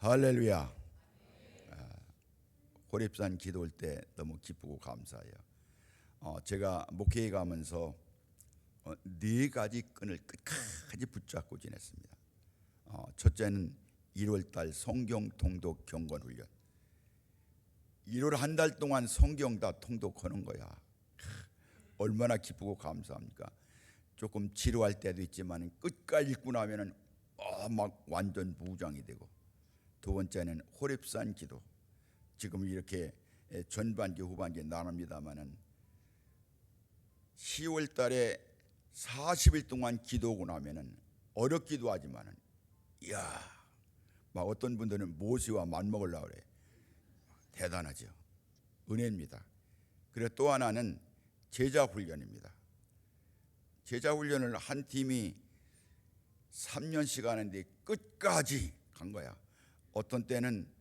할렐루야. 호렙산 기도할 때 너무 기쁘고 감사해요. 제가 목회에 가면서 네 가지 끈을 끝까지 붙잡고 지냈습니다. 첫째는 1월달 성경 통독 경건 훈련. 1월 한 달 동안 성경 다 통독하는 거야. 얼마나 기쁘고 감사합니까? 조금 지루할 때도 있지만 끝까지 읽고 나면은 막 완전 무장이 되고. 두 번째는 호렙산 기도. 지금 이렇게 전반기 후반기 나눕니다만은 10월 달에 40일 동안 기도하고 나면은 어렵기도 하지만은 이야, 막 어떤 분들은 모시와 맞먹으려고 그래. 대단하죠. 은혜입니다. 그리고 또 하나는 제자 훈련입니다. 제자 훈련을 한 팀이 3년씩 하는데 끝까지 간 거야. 어떤 때는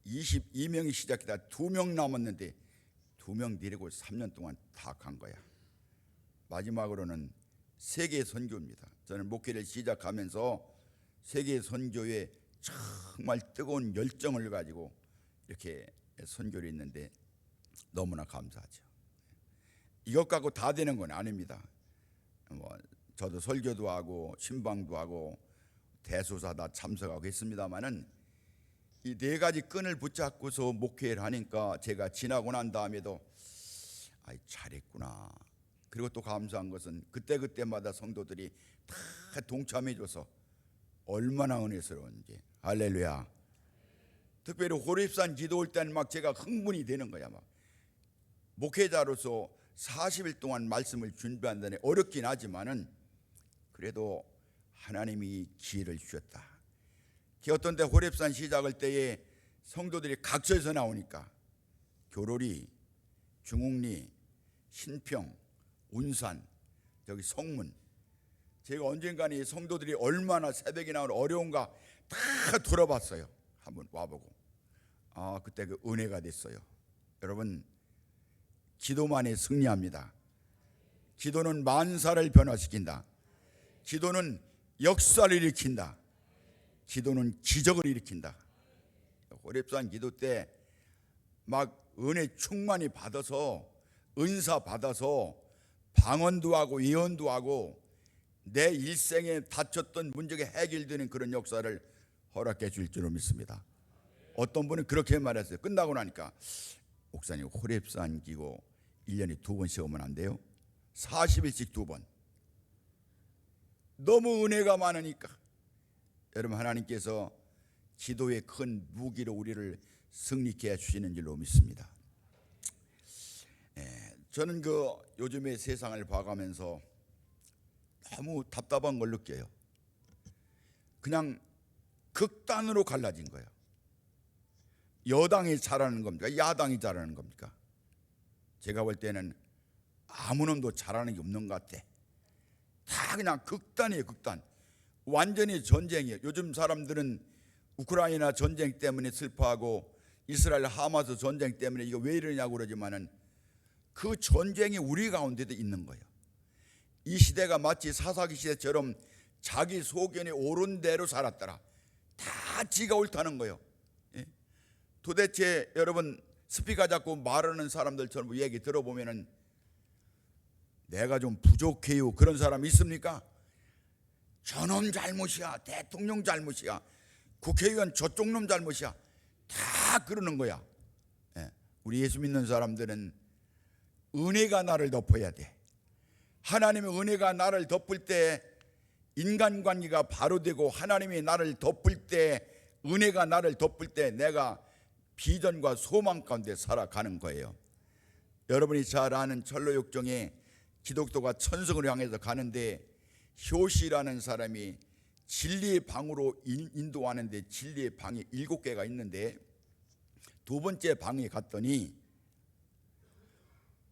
22명이 시작했다 2명 남았는데 2명 데리고 3년 동안 다 간 거야. 마지막으로는 세계 선교입니다. 저는 목회를 시작하면서 세계 선교에 정말 뜨거운 열정을 가지고 이렇게 선교를 했는데 너무나 감사하죠. 이것 갖고 다 되는 건 아닙니다. 저도 설교도 하고 신방도 하고 대소사 다 참석하고 했습니다만은 이 네 가지 끈을 붙잡고서 목회를 하니까 제가 지나고 난 다음에도 잘했구나. 그리고 또 감사한 것은 그때마다 성도들이 다 동참해줘서 얼마나 은혜스러운지. 할렐루야. 특별히 호렙산 기도할 때는 막 제가 흥분이 되는 거야. 막 목회자로서 40일 동안 말씀을 준비한다니 어렵긴 하지만은 그래도 하나님이 기회를 주셨다. 어떤 데 호렙산 시작할 때에 성도들이 각처에서 나오니까 교로리, 중흥리, 신평, 운산, 저기 성문. 제가 언젠가는 이 성도들이 얼마나 새벽에 나오는 어려운가 다 돌아봤어요. 한번 와보고 그때 그 은혜가 됐어요. 여러분, 기도만이 승리합니다. 기도는 만사를 변화시킨다. 기도는 역사를 일으킨다. 기도는 기적을 일으킨다. 호렙산 기도 때 막 은혜 충만히 받아서 은사 받아서 방언도 하고 예언도 하고 내 일생에 닥쳤던 문제가 해결되는 그런 역사를 허락해 줄 줄로 믿습니다. 어떤 분은 그렇게 말했어요. 끝나고 나니까 목사님 호렙산 기도 1년에 2번씩 오면 안 돼요? 40일씩 2번. 너무 은혜가 많으니까. 여러분, 하나님께서 기도의 큰 무기로 우리를 승리케 해주시는 줄로 믿습니다. 저는 요즘의 세상을 봐가면서 너무 답답한 걸 느껴요. 그냥 극단으로 갈라진 거예요. 여당이 잘하는 겁니까? 야당이 잘하는 겁니까? 제가 볼 때는 아무 놈도 잘하는 게 없는 것 같아. 다 그냥 극단이에요. 극단. 완전히 전쟁이에요. 요즘 사람들은 우크라이나 전쟁 때문에 슬퍼하고 이스라엘 하마스 전쟁 때문에 이거 왜 이러냐고 그러지만은 그 전쟁이 우리 가운데도 있는 거예요. 이 시대가 마치 사사기 시대처럼 자기 소견에 옳은 대로 살았더라. 다 지가 옳다는 거예요. 도대체 여러분, 스피커 잡고 말하는 사람들처럼 얘기 들어보면은 내가 좀 부족해요 그런 사람 있습니까? 저놈 잘못이야, 대통령 잘못이야, 국회의원 저쪽 놈 잘못이야, 다 그러는 거야. 우리 예수 믿는 사람들은 은혜가 나를 덮어야 돼. 하나님의 은혜가 나를 덮을 때 인간관계가 바로 되고, 하나님이 나를 덮을 때, 은혜가 나를 덮을 때 내가 비전과 소망 가운데 살아가는 거예요. 여러분이 잘 아는 철로역정에 기독교가 천성을 향해서 가는데 효시라는 사람이 진리의 방으로 인도하는데 진리의 방이 7개가 있는데 두 번째 방에 갔더니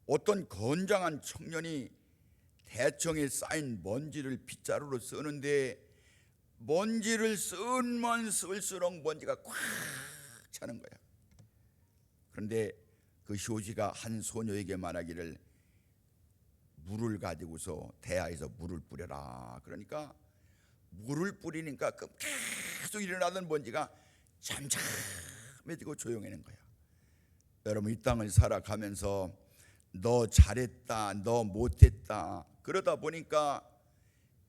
어떤 건장한 청년이 대청에 쌓인 먼지를 빗자루로 쓰는데 먼지를 쓰면 쓸수록 먼지가 꽉 차는 거야. 그런데 그 효시가 한 소녀에게 말하기를 물을 가지고서 대야에서 물을 뿌려라. 그러니까 물을 뿌리니까 계속 일어나던 먼지가 잠잠해지고 조용해지는 거야. 여러분, 이 땅을 살아가면서 너 잘했다, 너 못했다, 그러다 보니까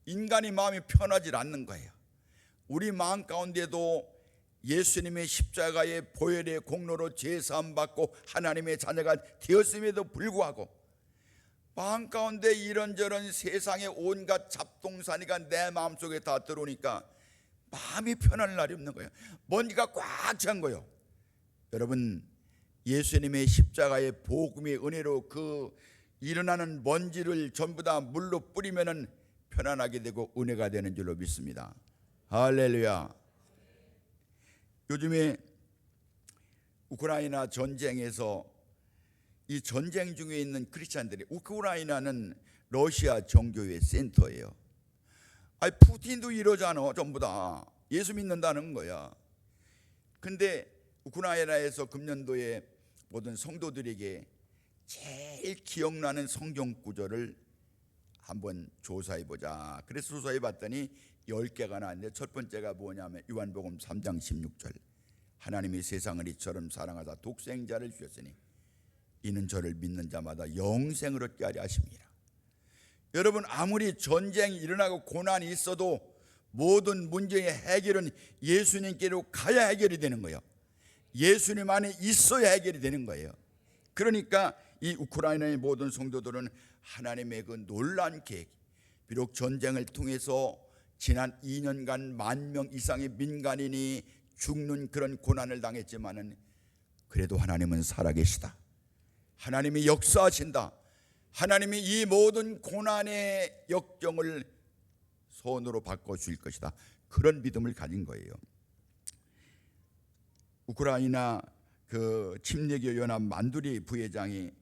인간이 마음이 편하지 않는 거예요. 우리 마음 가운데도 예수님의 십자가의 보혈의 공로로 죄사함 받고 하나님의 자녀가 되었음에도 불구하고 마음 가운데 이런저런 세상의 온갖 잡동사니가 내 마음속에 다 들어오니까 마음이 편할 날이 없는 거예요. 먼지가 꽉 찬 거예요. 여러분, 예수님의 십자가의 복음의 은혜로 그 일어나는 먼지를 전부 다 물로 뿌리면은 편안하게 되고 은혜가 되는 줄로 믿습니다. 할렐루야. 요즘에 우크라이나 전쟁에서 이 전쟁 중에 있는 크리스찬들이, 우크라이나는 러시아 정교회 센터예요. 푸틴도 이러잖아. 전부 다 예수 믿는다는 거야. 근데 우크라이나에서 금년도에 모든 성도들에게 제일 기억나는 성경 구절을 한번 조사해보자. 그래서 조사해봤더니 10개가 나왔는데, 첫 번째가 뭐냐면 요한복음 3장 16절, 하나님이 세상을 이처럼 사랑하사 독생자를 주셨으니 이는 저를 믿는 자마다 영생을 얻게 하려 하심이라. 여러분, 아무리 전쟁이 일어나고 고난이 있어도 모든 문제의 해결은 예수님께로 가야 해결이 되는 거예요. 예수님 안에 있어야 해결이 되는 거예요. 그러니까 이 우크라이나의 모든 성도들은 하나님의 그 놀라운 계획, 비록 전쟁을 통해서 지난 2년간 10,000명 이상의 민간인이 죽는 그런 고난을 당했지만은 그래도 하나님은 살아계시다. 하나님이 역사하신다. 하나님이 이 모든 고난의 역경을 손으로 바꿔주실 것이다. 그런 믿음을 가진 거예요. 우크라이나 그 침례교 연합 만두리 부회장이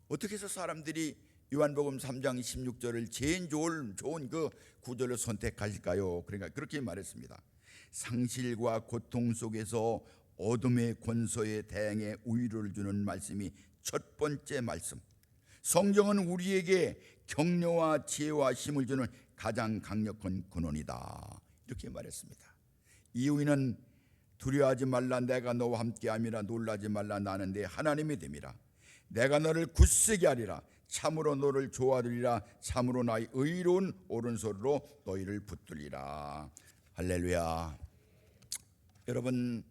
어떻게 해서 사람들이 요한복음 3장 16절을 제일 좋은 그 구절을 선택하실까요? 그러니까 그렇게 말했습니다. 상실과 고통 속에서 어둠의 권소에 대항해 우위를 주는 말씀이 첫 번째 말씀. 성경은 우리에게 격려와 지혜와 힘을 주는 가장 강력한 근원이다. 이렇게 말했습니다. 이유는 두려워하지 말라, 내가 너와 함께함이라. 놀라지 말라, 나는 네 하나님이 됨이라. 내가 너를 굳세게 하리라. 참으로 너를 좋아하리라. 참으로 나의 의로운 오른손으로 너희를 붙들리라. 할렐루야. 여러분,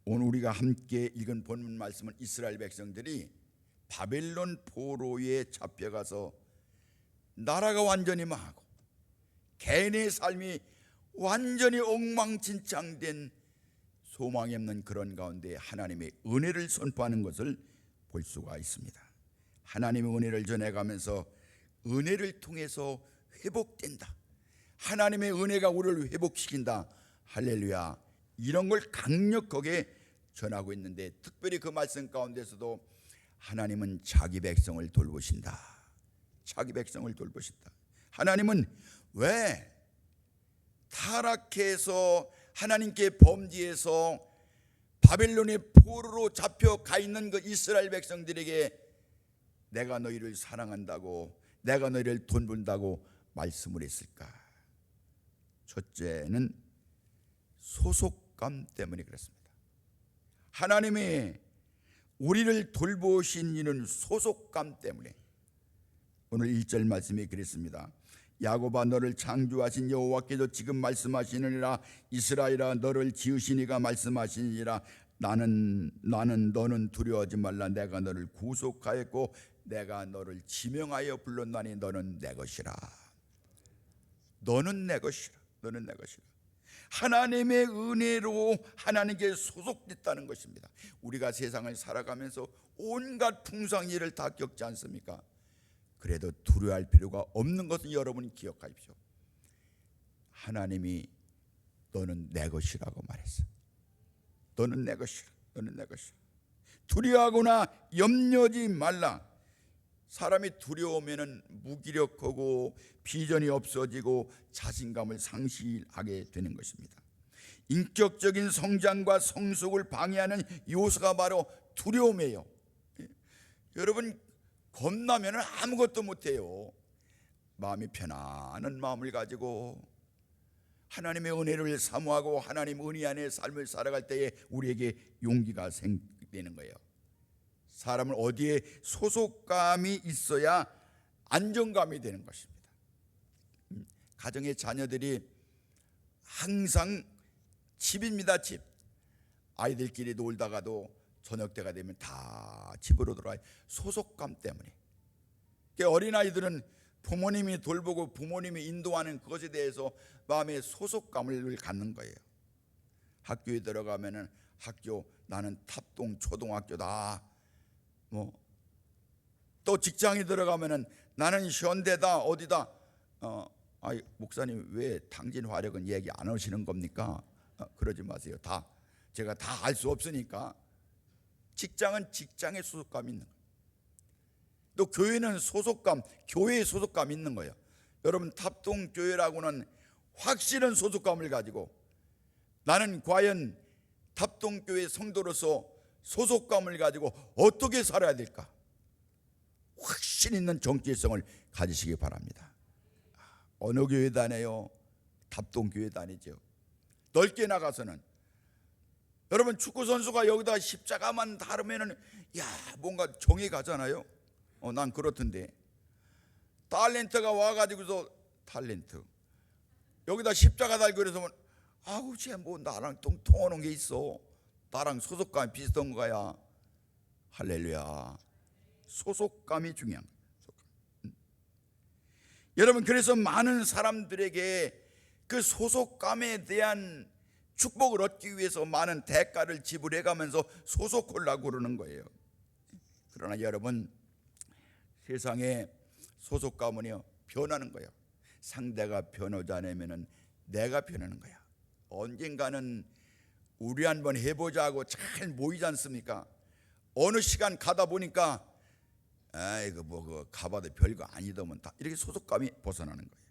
오늘 우리가 함께 읽은 본문 말씀은 이스라엘 백성들이 바벨론 포로에 잡혀가서 나라가 완전히 망하고 개인의 삶이 완전히 엉망진창된 소망이 없는 그런 가운데 하나님의 은혜를 선포하는 것을 볼 수가 있습니다. 하나님의 은혜를 전해가면서 은혜를 통해서 회복된다. 하나님의 은혜가 우리를 회복시킨다. 할렐루야. 이런 걸 강력하게 전하고 있는데, 특별히 그 말씀 가운데서도 하나님은 자기 백성을 돌보신다. 자기 백성을 돌보신다. 하나님은 왜 타락해서 하나님께 범죄해서 바벨론의 포로로 잡혀가 있는 그 이스라엘 백성들에게 내가 너희를 사랑한다고, 내가 너희를 돌본다고 말씀을 했을까? 첫째는 소속감 때문에 그렇습니다. 하나님이 우리를 돌보신 이는 소속감 때문에. 오늘 1절 말씀이 그랬습니다. 야곱아, 너를 창조하신 여호와께서 지금 말씀하시느니라. 이스라엘아, 너를 지으시니가 말씀하시니라. 나는 너는 두려워하지 말라. 내가 너를 구속하였고 내가 너를 지명하여 불렀나니 너는 내 것이라. 너는 내 것이라. 너는 내 것이라. 하나님의 은혜로 하나님께 소속됐다는 것입니다. 우리가 세상을 살아가면서 온갖 풍성일을 다 겪지 않습니까? 그래도 두려워할 필요가 없는 것은 여러분 기억하십시오. 하나님이 너는 내 것이라고 말했어. 너는 내 것이라. 너는 내 것이라. 두려워하거나 염려하지 말라. 사람이 두려우면 무기력하고 비전이 없어지고 자신감을 상실하게 되는 것입니다. 인격적인 성장과 성숙을 방해하는 요소가 바로 두려움이에요. 여러분, 겁나면 아무것도 못해요. 마음이 편안한 마음을 가지고 하나님의 은혜를 사모하고 하나님 은혜 안에 삶을 살아갈 때에 우리에게 용기가 생기는 거예요. 사람은 어디에 소속감이 있어야 안정감이 되는 것입니다. 가정의 자녀들이 항상 집입니다. 집. 아이들끼리 놀다가도 저녁 때가 되면 다 집으로 돌아와요. 소속감 때문에. 어린아이들은 부모님이 돌보고 부모님이 인도하는 그것에 대해서 마음의 소속감을 갖는 거예요. 학교에 들어가면은 학교, 나는 탑동 초등학교다. 또 직장에 들어가면은 나는 현대다, 어디다. 목사님 왜 당진 화력은 얘기 안 하시는 겁니까? 그러지 마세요. 제가 다 알 수 없으니까. 직장은 직장의 소속감이 있는 거예요. 또 교회는 소속감, 교회의 소속감이 있는 거예요. 여러분, 탑동교회라고는 확실한 소속감을 가지고 나는 과연 탑동교회 성도로서 소속감을 가지고 어떻게 살아야 될까? 확신 있는 정체성을 가지시기 바랍니다. 어느 교회 다녀요? 탑동교회 다니죠. 넓게 나가서는 여러분, 축구선수가 여기다 십자가만 달으면은 뭔가 정이 가잖아요. 난 그렇던데. 탤런트가 와가지고서 탤런트 여기다 십자가 달고 그래서 쟤 뭐 나랑 통하는 게 있어. 나랑 소속감이 비슷한 거야. 할렐루야. 소속감이 중요한 거예요. 여러분, 그래서 많은 사람들에게 그 소속감에 대한 축복을 얻기 위해서 많은 대가를 지불해 가면서 소속하려고 그러는 거예요. 그러나 여러분, 세상에 소속감은요, 변하는 거예요. 상대가 변하지 않으면 내가 변하는 거야. 언젠가는 우리 한번 해보자고 잘 모이지 않습니까? 어느 시간 가다 보니까 그거 가봐도 별거 아니더만, 다 이렇게 소속감이 벗어나는 거예요.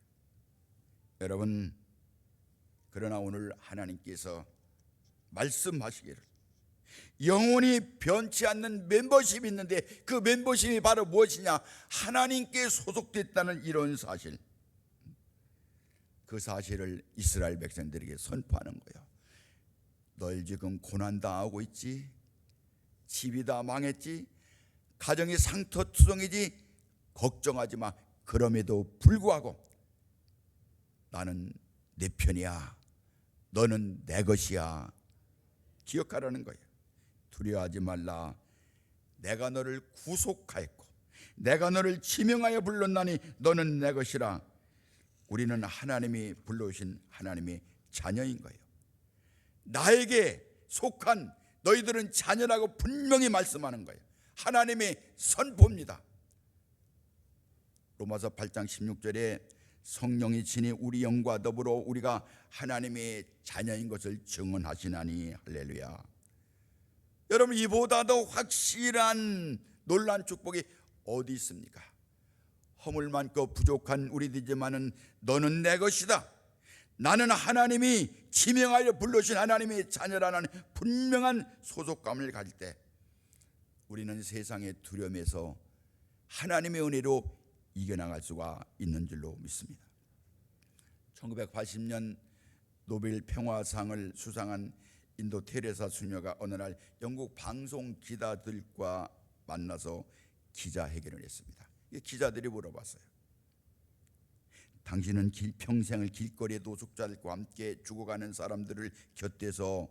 여러분, 그러나 오늘 하나님께서 말씀하시기를 영원히 변치 않는 멤버십이 있는데, 그 멤버십이 바로 무엇이냐? 하나님께 소속됐다는 이런 사실. 그 사실을 이스라엘 백성들에게 선포하는 거예요. 널 지금 고난당하고 있지? 집이 다 망했지? 가정이 상처투성이지? 걱정하지 마. 그럼에도 불구하고 나는 내 편이야. 너는 내 것이야. 기억하라는 거예요. 두려워하지 말라. 내가 너를 구속하였고 내가 너를 지명하여 불렀나니 너는 내 것이라. 우리는 하나님이 불러오신 하나님의 자녀인 거예요. 나에게 속한 너희들은 자녀라고 분명히 말씀하는 거예요. 하나님의 선포입니다. 로마서 8장 16절에 성령이 친히 우리 영과 더불어 우리가 하나님의 자녀인 것을 증언하시나니. 할렐루야. 여러분, 이보다 더 확실한 놀라운 축복이 어디 있습니까? 허물 많고 부족한 우리들이지만은 너는 내 것이다. 나는 하나님이 지명하여 불러주신 하나님의 자녀라는 분명한 소속감을 가질 때 우리는 세상의 두려움에서 하나님의 은혜로 이겨나갈 수가 있는 줄로 믿습니다. 1980년 노벨 평화상을 수상한 인도 테레사 수녀가 어느 날 영국 방송 기자들과 만나서 기자회견을 했습니다. 기자들이 물어봤어요. 당신은 평생을 길거리의 노숙자들과 함께 죽어가는 사람들을 곁에서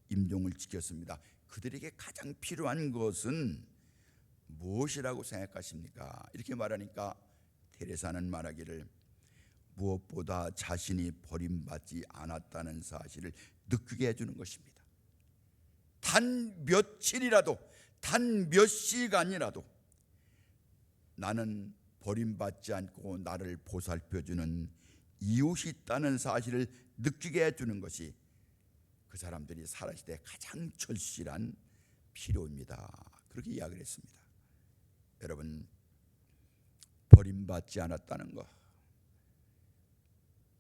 임종을 지켰습니다. 그들에게 가장 필요한 것은 무엇이라고 생각하십니까? 이렇게 말하니까 테레사는 말하기를 무엇보다 자신이 버림받지 않았다는 사실을 느끼게 해주는 것입니다. 단 며칠이라도, 단 몇 시간이라도 나는 버림받지 않고 나를 보살펴주는 이웃이 있다는 사실을 느끼게 해주는 것이 그 사람들이 살아있을 때 가장 절실한 필요입니다. 그렇게 이야기를 했습니다. 여러분, 버림받지 않았다는 것,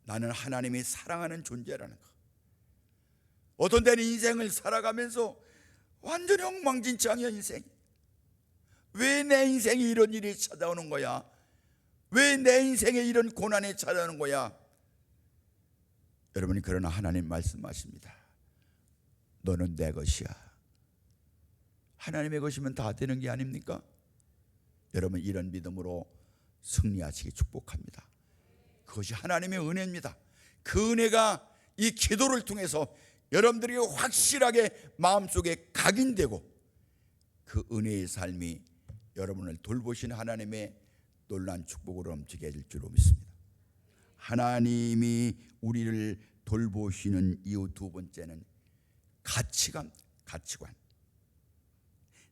나는 하나님이 사랑하는 존재라는 것. 어떤 때는 인생을 살아가면서 완전히 엉망진창이야. 인생. 왜 내 인생에 이런 일이 찾아오는 거야? 왜 내 인생에 이런 고난이 찾아오는 거야? 여러분이 그러나 하나님 말씀하십니다. 너는 내 것이야. 하나님의 것이면 다 되는 게 아닙니까? 여러분 이런 믿음으로 승리하시기 축복합니다. 그것이 하나님의 은혜입니다. 그 은혜가 이 기도를 통해서 여러분들이 확실하게 마음속에 각인되고 그 은혜의 삶이 여러분을 돌보시는 하나님의 놀라운 축복으로 넘치게 해줄 줄로 믿습니다. 하나님이 우리를 돌보시는 이유 두 번째는 가치관.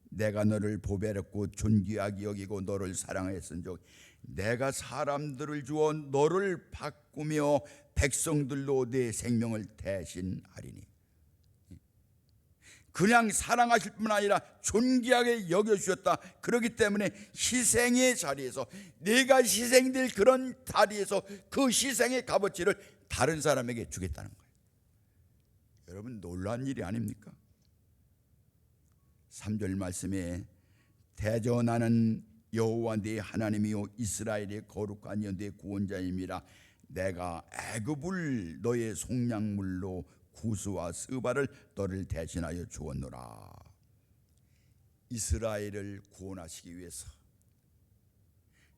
내가 너를 보배롭고 존귀하게 여기고 너를 사랑하였은즉 내가 사람들을 주어 너를 바꾸며 백성들로 내 생명을 대신하리니. 그냥 사랑하실 뿐 아니라 존귀하게 여겨주셨다. 그렇기 때문에 희생의 자리에서, 내가 희생될 그런 자리에서 그 희생의 값어치를 다른 사람에게 주겠다는 거예요. 여러분 놀라운 일이 아닙니까? 3절 말씀에 대전하는 여호와 네 하나님이요 이스라엘의 거룩한 이여 네 구원자임이라. 내가 애굽을 너의 속량물로 구스와 스바를 너를 대신하여 주었노라. 이스라엘을 구원하시기 위해서,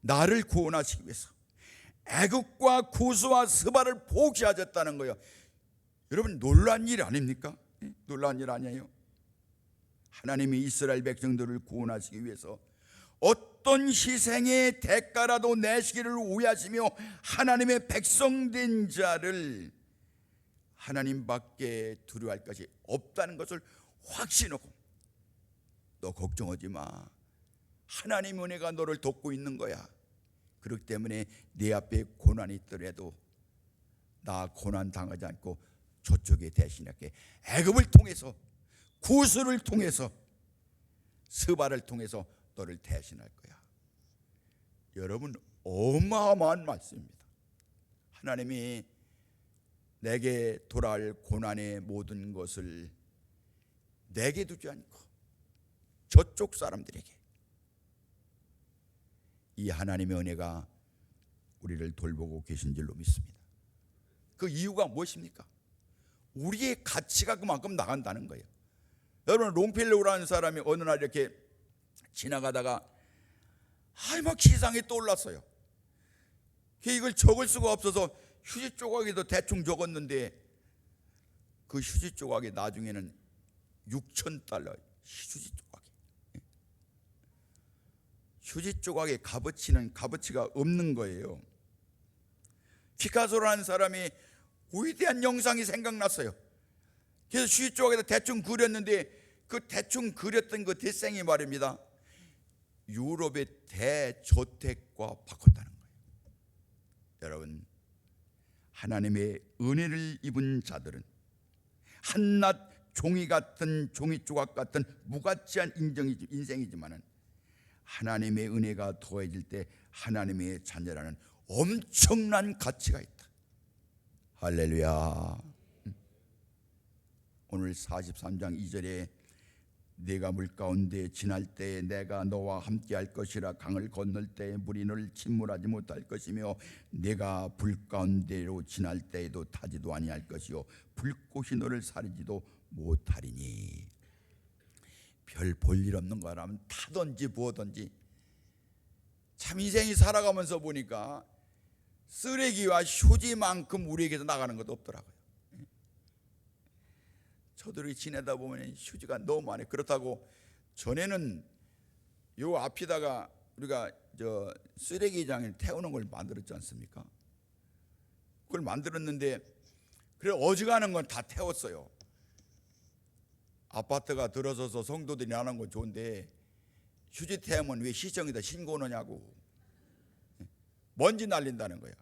나를 구원하시기 위해서 애굽과 구스와 스바를 포기하셨다는 거예요. 여러분 놀라운 일 아닙니까? 놀라운 일 아니에요? 하나님이 이스라엘 백성들을 구원하시기 위해서 어떤 희생의 대가라도 내시기를 우야하시며 하나님의 백성된 자를 하나님밖에 두려워할 것이 없다는 것을 확신하고, 너 걱정하지 마. 하나님 은혜가 너를 돕고 있는 거야. 그렇기 때문에 네 앞에 고난이 있더라도 나 고난 당하지 않고 저쪽에 대신할게. 애굽을 통해서, 구스를 통해서, 스바를 통해서 너를 대신할 거야. 여러분 어마어마한 말씀입니다. 하나님이 내게 돌아올 고난의 모든 것을 내게 두지 않고 저쪽 사람들에게, 이 하나님의 은혜가 우리를 돌보고 계신 줄로 믿습니다. 그 이유가 무엇입니까? 우리의 가치가 그만큼 나간다는 거예요. 여러분 롱펠로우라는 사람이 어느 날 이렇게 지나가다가 막 기상이 떠올랐어요. 이걸 적을 수가 없어서 휴지 조각에도 대충 적었는데 그 휴지 조각이 나중에는 $6,000 휴지 조각이. 휴지 조각의 값어치가 없는 거예요. 피카소라는 사람이 위대한 영상이 생각났어요. 그래서 휴지 조각에다 대충 그렸는데 그 대충 그렸던 그 대생이 말입니다, 유럽의 대저택과 바꿨다는 거예요. 여러분 하나님의 은혜를 입은 자들은 한낱 종이 같은, 종이 조각 같은 무가치한 인생이지만은 하나님의 은혜가 더해질 때 하나님의 자녀라는 엄청난 가치가 있다. 할렐루야. 오늘 43장 2절에 네가 물 가운데 지날 때에 내가 너와 함께 할 것이라. 강을 건널 때에 물이 너를 침몰하지 못할 것이며 네가 불 가운데로 지날 때에도 타지도 아니할 것이요 불꽃이 너를 사르지도 못하리니. 별 볼 일 없는 거라면 타든지 부어든지. 참 인생이 살아가면서 보니까 쓰레기와 휴지만큼 우리에게서 나가는 것도 없더라고요. 저들이 지내다 보면 휴지가 너무 많아요. 그렇다고 전에는 요 앞에다가 우리가 저 쓰레기장을 태우는 걸 만들었지 않습니까? 그걸 만들었는데 그래 어지간한 건 다 태웠어요. 아파트가 들어서서 성도들이 나는 건 좋은데 휴지 태우면 왜 시청에다 신고하느냐고. 먼지 날린다는 거야.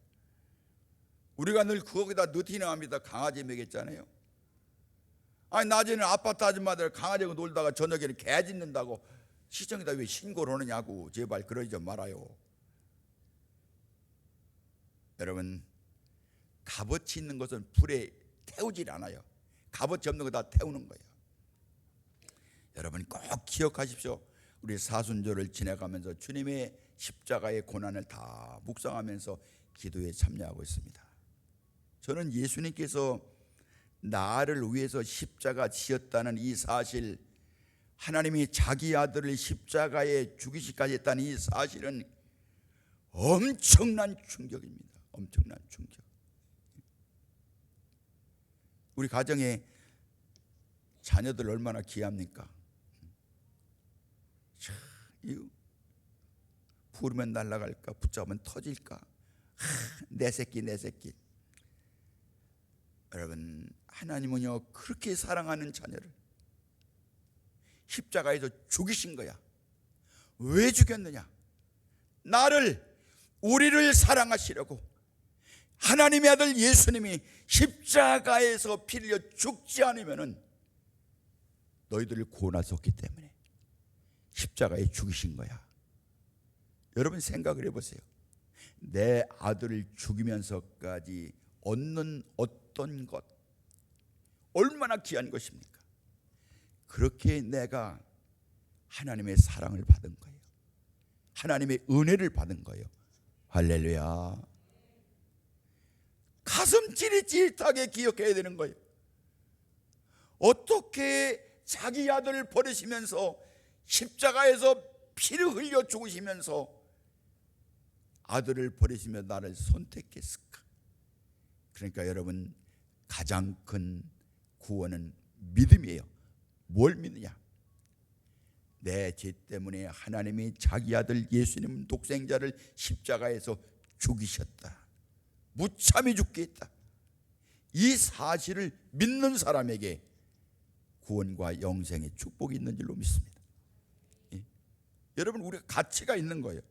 우리가 늘 거기다 느티나합니다. 강아지 먹였잖아요. 아니 낮에는 아파트 아줌마들 강아지하고 놀다가 저녁에는 개 짖는다고 시청에다 왜 신고를 하느냐고. 제발 그러지 말아요. 여러분 값어치 있는 것은 불에 태우질 않아요. 값어치 없는 거 다 태우는 거예요. 여러분 꼭 기억하십시오. 우리 사순절을 지내가면서 주님의 십자가의 고난을 다 묵상하면서 기도에 참여하고 있습니다. 저는 예수님께서 나를 위해서 십자가 지었다는 이 사실, 하나님이 자기 아들을 십자가에 죽이시까지 했다는 이 사실은 엄청난 충격입니다. 엄청난 충격. 우리 가정에 자녀들 얼마나 귀합니까? 참, 이거 부르면 날아갈까, 붙잡으면 터질까? 내 새끼, 내 새끼. 여러분, 하나님은요 그렇게 사랑하는 자녀를 십자가에서 죽이신 거야. 왜 죽였느냐? 우리를 사랑하시려고. 하나님의 아들 예수님이 십자가에서 피 흘려 죽지 않으면은 너희들을 구원할 수 없기 때문에 십자가에 죽이신 거야. 여러분 생각을 해보세요. 내 아들을 죽이면서까지 얻는 어떤 것, 얼마나 귀한 것입니까? 그렇게 내가 하나님의 사랑을 받은 거예요. 하나님의 은혜를 받은 거예요. 할렐루야. 가슴 찌릿찌릿하게 기억해야 되는 거예요. 어떻게 자기 아들을 버리시면서 십자가에서 피를 흘려 죽으시면서 아들을 버리시며 나를 선택했을까? 그러니까 여러분, 가장 큰 구원은 믿음이에요. 뭘 믿느냐? 내 죄 때문에 하나님이 자기 아들 예수님 독생자를 십자가에서 죽이셨다. 무참히 죽게 했다. 이 사실을 믿는 사람에게 구원과 영생의 축복이 있는 줄로 믿습니다. 예. 여러분, 우리가 가치가 있는 거예요.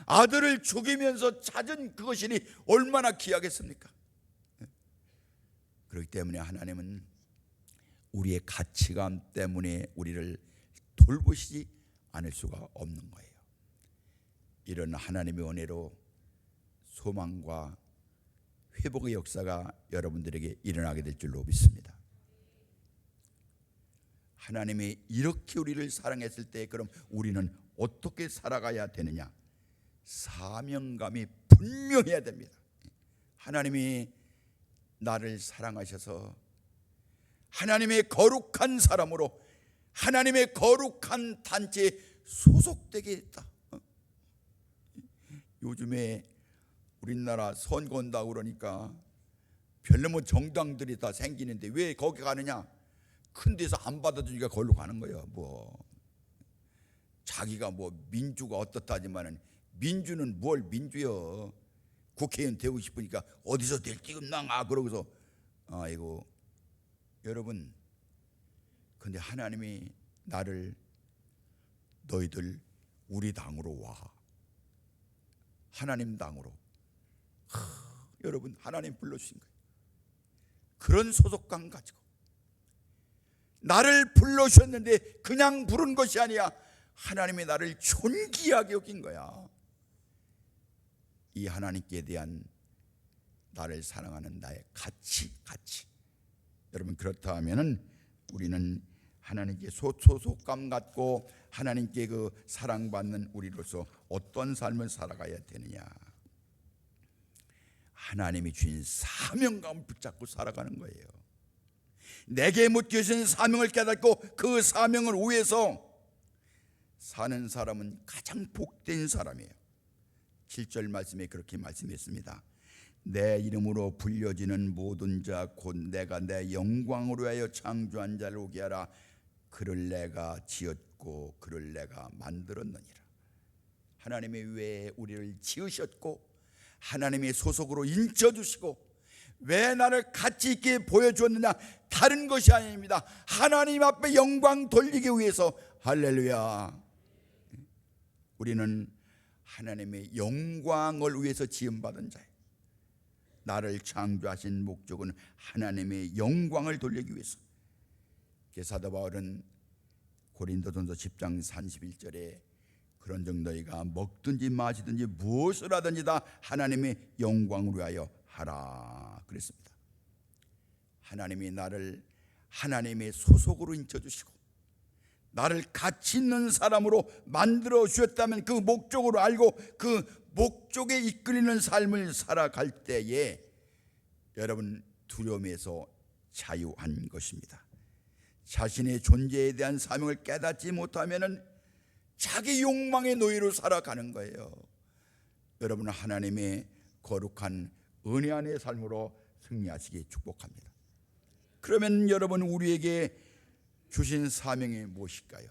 아들을 죽이면서 찾은 그것이 얼마나 귀하겠습니까? 예. 그렇기 때문에 하나님은 우리의 가치감 때문에 우리를 돌보시지 않을 수가 없는 거예요. 이런 하나님의 은혜로 소망과 회복의 역사가 여러분들에게 일어나게 될 줄로 믿습니다. 하나님이 이렇게 우리를 사랑했을 때 그럼 우리는 어떻게 살아가야 되느냐? 사명감이 분명해야 됩니다. 하나님이 나를 사랑하셔서 하나님의 거룩한 사람으로 하나님의 거룩한 단체에 소속되게 했다. 요즘에 우리나라 선거 온다고 그러니까 별놈의 정당들이 다 생기는데 왜 거기 가느냐? 큰 데서 안 받아주니까 거기로 가는 거예요. 자기가 민주가 어떻다지만은 민주는 뭘 민주요? 국회의원 되고 싶으니까 어디서 될 끼겠나 그러고서 아이고. 여러분, 근데 하나님이 나를 너희들 우리 당으로 와. 하나님 당으로. 여러분, 하나님 불러주신 거예요. 그런 소속감 가지고 나를 불러주셨는데 그냥 부른 것이 아니야. 하나님이 나를 존귀하게 여긴 거야. 이 하나님께 대한 나를 사랑하는 나의 가치. 여러분, 그렇다 하면은 우리는 하나님께 소속감 갖고 하나님께 그 사랑받는 우리로서 어떤 삶을 살아가야 되느냐? 하나님이 주신 사명감을 붙잡고 살아가는 거예요. 내게 맡겨진 사명을 깨닫고 그 사명을 위해서 사는 사람은 가장 복된 사람이에요. 7절 말씀에 그렇게 말씀했습니다. 내 이름으로 불려지는 모든 자 곧 내가 내 영광으로 하여 창조한 자를 오게 하라. 그를 내가 지었고 그를 내가 만들었느니라. 하나님이 왜 우리를 지으셨고 하나님의 소속으로 인쳐주시고 왜 나를 가치 있게 보여주었느냐? 다른 것이 아닙니다. 하나님 앞에 영광 돌리기 위해서. 할렐루야. 우리는 하나님의 영광을 위해서 지음받은 자예요. 나를 창조하신 목적은 하나님의 영광을 돌리기 위해서. 사도 바울은 고린도전서 10장 31절에 그런즉 너희가 먹든지 마시든지 무엇을 하든지 다 하나님의 영광을 위하여 하라 그랬습니다. 하나님이 나를 하나님의 소속으로 인쳐주시고 나를 가치 있는 사람으로 만들어 주셨다면 그 목적으로 알고 그 목적에 이끌리는 삶을 살아갈 때에 여러분, 두려움에서 자유한 것입니다. 자신의 존재에 대한 사명을 깨닫지 못하면은 자기 욕망의 노예로 살아가는 거예요. 여러분, 하나님의 거룩한 은혜 안의 삶으로 승리하시기 축복합니다. 그러면 여러분, 우리에게 주신 사명이 무엇일까요?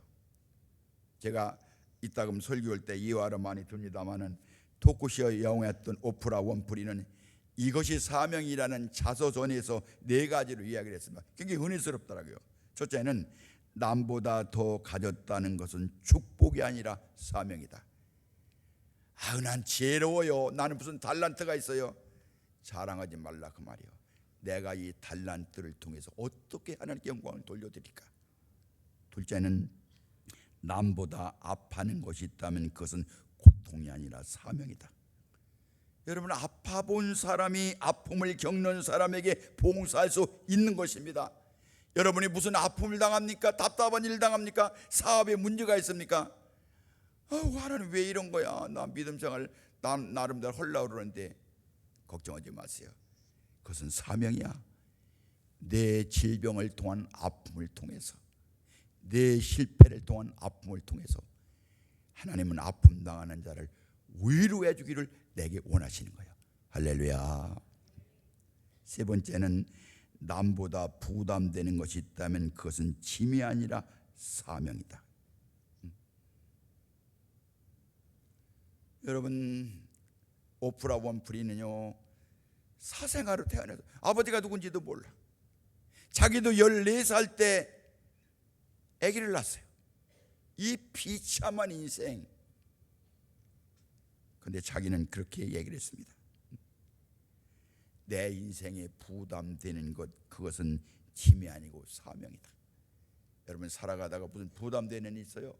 제가 이따금 설교할 때 이화를 많이 듭니다마는 토크쇼 영화했던 오프라 윈프리는 이것이 사명이라는 자서전에서 4가지로 이야기를 했습니다. 굉장히 은혜스럽더라고요. 첫째는 남보다 더 가졌다는 것은 축복이 아니라 사명이다. 난 지혜로워요. 나는 무슨 달란트가 있어요. 자랑하지 말라 그 말이요. 내가 이 달란트를 통해서 어떻게 하나님께 영광을 돌려드릴까. 둘째는 남보다 아파하는 것이 있다면 그것은 고통이 아니라 사명이다. 여러분, 아파본 사람이 아픔을 겪는 사람에게 봉사할 수 있는 것입니다. 여러분이 무슨 아픔을 당합니까? 답답한 일을 당합니까? 사업에 문제가 있습니까? 하나님 왜 이런 거야? 나 믿음 생활 나름대로 하려고 그러는데 걱정하지 마세요. 그것은 사명이야. 내 질병을 통한 아픔을 통해서, 내 실패를 통한 아픔을 통해서 하나님은 아픔 당하는 자를 위로해 주기를 내게 원하시는 거예요. 할렐루야. 세 번째는 남보다 부담되는 것이 있다면 그것은 짐이 아니라 사명이다. 여러분, 오프라 윈프리는요, 사생아로 태어나서 아버지가 누군지도 몰라. 자기도 14살 때 아기를 낳았어요. 이 비참한 인생. 그런데 자기는 그렇게 얘기를 했습니다. 내 인생에 부담되는 것, 그것은 짐이 아니고 사명이다. 여러분, 살아가다가 무슨 부담되는 일 있어요?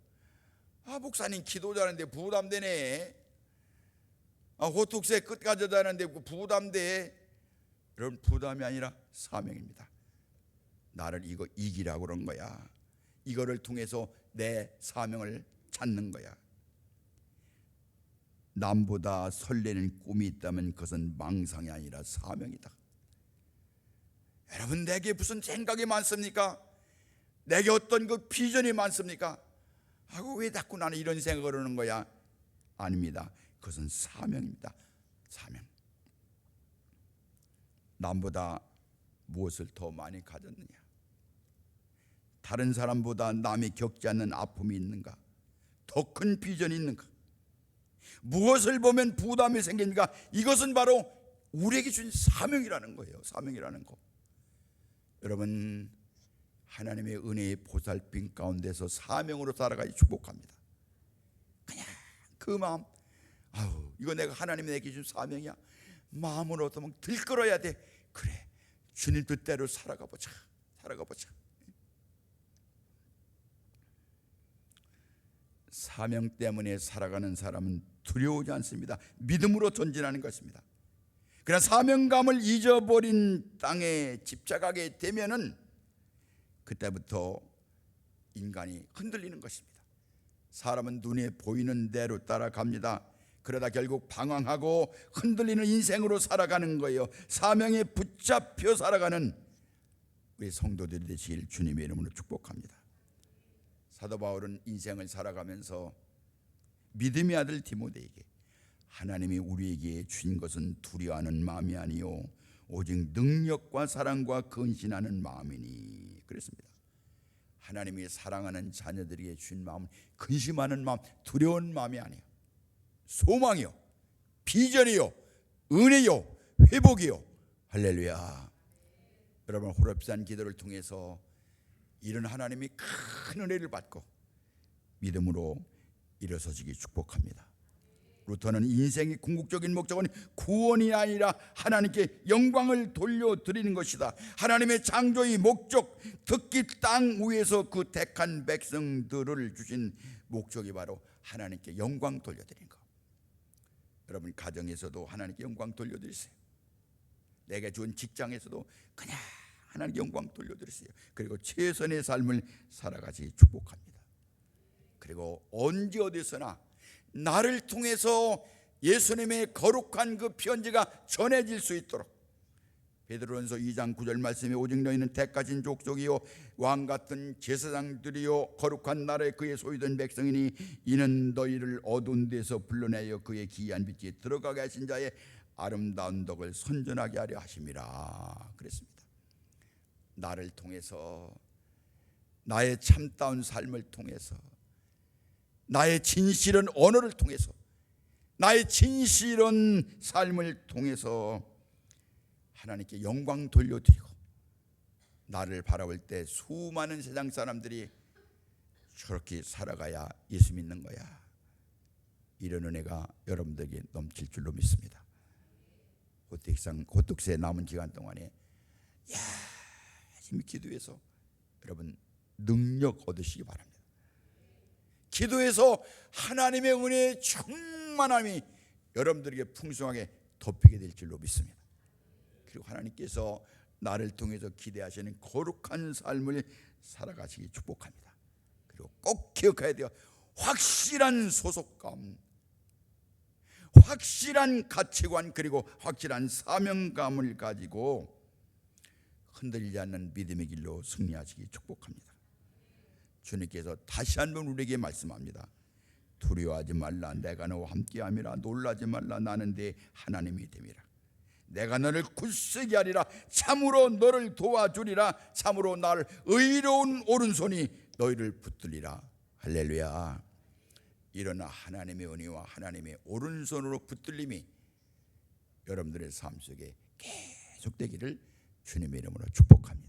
목사님 기도 잘하는데 부담되네. 호tuk새 끝까지 자는데 부담돼. 여러분, 부담이 아니라 사명입니다. 나를 이거 이기라고 그런 거야. 이거를 통해서 내 사명을 찾는 거야. 남보다 설레는 꿈이 있다면 그것은 망상이 아니라 사명이다. 여러분, 내게 무슨 생각이 많습니까? 내게 어떤 그 비전이 많습니까? 왜 자꾸 나는 이런 생각을 하는 거야? 아닙니다. 그것은 사명입니다. 사명. 남보다 무엇을 더 많이 가졌느냐? 다른 사람보다 남이 겪지 않는 아픔이 있는가? 더 큰 비전이 있는가? 무엇을 보면 부담이 생기는가? 이것은 바로 우리에게 준 사명이라는 거예요. 사명이라는 거. 여러분, 하나님의 은혜의 보살핌 가운데서 사명으로 살아가기 축복합니다. 그냥 그 마음, 이거 내가 하나님이 내게 준 사명이야. 마음으로 어떻게 들끓어야 돼. 그래, 주님 뜻대로 살아가 보자. 사명 때문에 살아가는 사람은 두려워하지 않습니다. 믿음으로 전진하는 것입니다. 그러나 사명감을 잊어버린 땅에 집착하게 되면은 그때부터 인간이 흔들리는 것입니다. 사람은 눈에 보이는 대로 따라갑니다. 그러다 결국 방황하고 흔들리는 인생으로 살아가는 거예요. 사명에 붙잡혀 살아가는 우리 성도들이 되시길 주님의 이름으로 축복합니다. 사도 바울은 인생을 살아가면서 믿음의 아들 디모데에게 하나님이 우리에게 주신 것은 두려워하는 마음이 아니요 오직 능력과 사랑과 근신하는 마음이니 그랬습니다. 하나님이 사랑하는 자녀들에게 주신 마음은 근심하는 마음, 두려운 마음이 아니에요. 소망이요, 비전이요, 은혜요, 회복이요. 할렐루야. 여러분, 호렙산 기도를 통해서 이런 하나님이 큰 은혜를 받고 믿음으로 일어서시기 축복합니다. 루터는 인생의 궁극적인 목적은 구원이 아니라 하나님께 영광을 돌려드리는 것이다. 하나님의 창조의 목적, 특히 땅 위에서 그 택한 백성들을 주신 목적이 바로 하나님께 영광 돌려드리는 것. 여러분, 가정에서도 하나님께 영광 돌려드리세요. 내가 준 직장에서도 그냥 하나님께 영광 돌려드리세요. 그리고 최선의 삶을 살아가시 축복합니다. 그리고 언제 어디서나 나를 통해서 예수님의 거룩한 그 편지가 전해질 수 있도록 베드로전서 2장 9절 말씀에 오직 너희는 택하신 족속이요 왕 같은 제사장들이요 거룩한 나라의 그의 소유된 백성이니 이는 너희를 어두운 데서 불러내어 그의 기이한 빛에 들어가게 하신 자의 아름다운 덕을 선전하게 하려 하심이라 그랬습니다. 나를 통해서, 나의 참다운 삶을 통해서, 나의 진실한 언어를 통해서, 나의 진실한 삶을 통해서 하나님께 영광 돌려드리고, 나를 바라볼 때 수많은 세상 사람들이 저렇게 살아가야 예수 믿는 거야, 이런 은혜가 여러분들에게 넘칠 줄로 믿습니다. 호떡새 남은 기간 동안에 열심히 기도해서 여러분 능력 얻으시기 바랍니다. 기도해서 하나님의 은혜의 충만함이 여러분들에게 풍성하게 덮이게 될 줄로 믿습니다. 그리고 하나님께서 나를 통해서 기대하시는 거룩한 삶을 살아가시기 축복합니다. 그리고 꼭 기억해야 돼요. 확실한 소속감, 확실한 가치관, 그리고 확실한 사명감을 가지고 흔들리지 않는 믿음의 길로 승리하시기 축복합니다. 주님께서 다시 한번 우리에게 말씀합니다. 두려워하지 말라, 내가 너와 함께함이라. 놀라지 말라, 나는 네 하나님이 됨이라. 내가 너를 굳세게 하리라. 참으로 너를 도와주리라. 참으로 날 의로운 오른손이 너희를 붙들리라. 할렐루야. 일어나 하나님의 은혜와 하나님의 오른손으로 붙들림이 여러분들의 삶 속에 계속되기를 주님의 이름으로 축복합니다.